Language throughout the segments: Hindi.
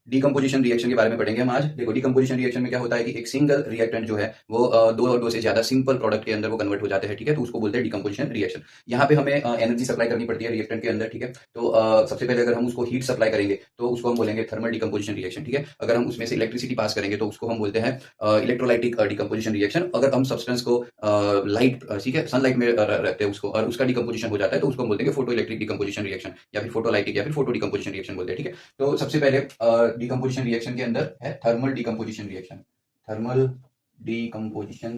डीकम्पोजिशन रिएक्शन के बारे में पढ़ेंगे हम आज। देखो डीकम्पोजिशन रिएक्शन में क्या होता है कि एक सिंगल रिएक्टेंट जो है वो दो और दो से ज्यादा सिंपल प्रोडक्ट के अंदर वो कन्वर्ट हो जाते हैं, ठीक है। तो उसको बोलते हैं डीकम्पोजिशन रिएक्शन। यहाँ पे हमें एनर्जी सप्लाई करनी पड़ती है रिएक्टेंट के अंदर, ठीक है। तो सबसे पहले अगर हम उसको हीट सप्लाई करेंगे तो उसको हम बोलेंगे थर्मल डीकम्पोजिशन रिएक्शन, ठीक है। अगर हम उसमें से इलेक्ट्रिसिटी पास करेंगे तो उसको हम बोलते हैं इलेक्ट्रोलाइटिक डीकम्पोजिशन रिएक्शन। अगर हम सब्सटेंस को लाइट, ठीक है, सनलाइट में रखते हैं उसको और उसका डीकम्पोजिशन हो जाता है तो उसको हम बोलते हैं फोटो इलेक्ट्रिक डीकम्पोजिशन रिएक्शन या फिर फोटोलाइटिक या फिर फोटो डीकम्पोजिशन रिएक्शन बोलते हैं, ठीक है। तो सबसे पहले डीकम्पोजिशन रिएक्शन के अंदर है thermal decomposition reaction. Thermal decomposition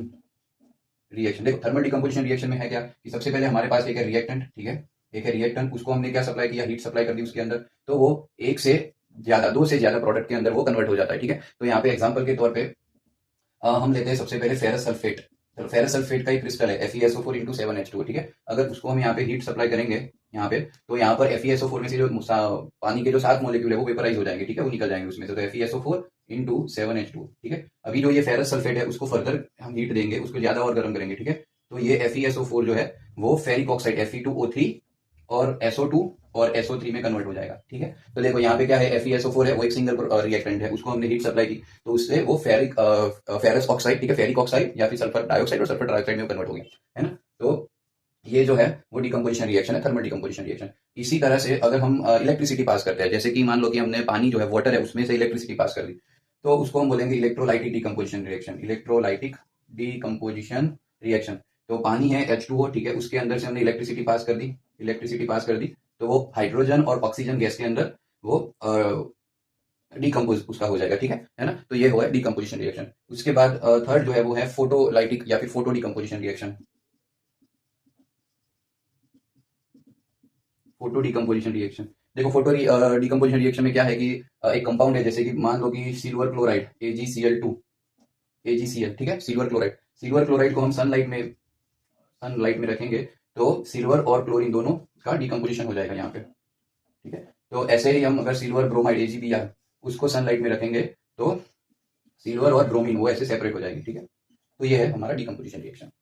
reaction, देखो थर्मल डीकम्पोजिशन रिएक्शन में है क्या कि सबसे पहले हमारे पास एक है रिएक्टेंट, ठीक है। एक है रिएक्टेंट, उसको हमने क्या सप्लाई किया, हीट सप्लाई कर दी उसके अंदर, तो वो एक से ज्यादा, दो से ज्यादा प्रोडक्ट के अंदर वो कन्वर्ट हो जाता है, ठीक है। तो यहाँ पे एग्जाम्पल के तौर पे हम लेते हैं सबसे पहले फेरस सल्फेट। तो फेरस सल्फेट का एक क्रिस्टल है FeSO4 इंटू 7H2, ठीक है। अगर उसको हम यहाँ पे हीट सप्लाई करेंगे यहाँ पे, तो यहाँ पर FeSO4 में से जो पानी के जो 7 मॉलिक्यूल है वो वेपराइज हो जाएंगे, ठीक है, वो निकल जाएंगे उसमें से। तो FeSO4 इंटू 7H2, ठीक है। अभी जो ये फेरस सल्फेट है उसको फर्दर हम हीट देंगे, उसको ज्यादा और गर्म करेंगे, ठीक है। तो ये FeSO4 जो है वो फेरिक ऑक्साइड Fe2O3 और SO2 और SO3 में कन्वर्ट हो जाएगा, ठीक है। तो देखो यहाँ पे क्या है, FeSO4 है वो एक सिंगल रिएक्टेंट है, उसको हमने हीट सप्लाई की तो उससे वो फेरस ऑक्साइड, ठीक है, फेरिक ऑक्साइड या फिर सल्फर डाइऑक्साइड और सल्फर डाइऑक्साइड में कन्वर्ट हो गया, है ना। तो ये जो है वो डीकम्पोजिशन रिएक्शन है, थर्मल डीकम्पोजिशन रिएक्शन। इसी तरह से अगर हम इलेक्ट्रिसिटी पास करते हैं, जैसे कि मान लो कि हमने पानी जो है वाटर है उसमें से इलेक्ट्रिसिटी पास कर दी, तो उसको हम बोलेंगे electrolytic decomposition reaction. Electrolytic decomposition reaction, तो पानी है H2O, ठीक है, उसके अंदर से हमने इलेक्ट्रिसिटी पास कर दी, इलेक्ट्रिसिटी पास कर दी, तो वो हाइड्रोजन और ऑक्सीजन गैस के अंदर वो डीकम्पोज उसका हो जाएगा, ठीक है ना। तो ये हुआ डीकम्पोजिशन रिएक्शन। उसके बाद थर्ड जो है वो है फोटोलाइटिक या फिर photo decomposition reaction. Photo decomposition reaction, देखो फोटो डीकम्पोजिशन रिएक्शन में क्या है कि एक कंपाउंड है, जैसे कि मान लो कि सिल्वर क्लोराइड AgCl2, AgCl, ठीक है, सिल्वर क्लोराइड। सिल्वर क्लोराइड को हम सनलाइट में रखेंगे तो सिल्वर और क्लोरीन दोनों का डीकम्पोजिशन हो जाएगा यहाँ पे, ठीक है। तो ऐसे ही हम अगर सिल्वर ब्रोमाइड AgBr उसको सनलाइट में रखेंगे तो सिल्वर और ब्रोमीन वो ऐसे सेपरेट हो जाएगी, ठीक है। तो ये है हमारा डीकम्पोजिशन रिएक्शन।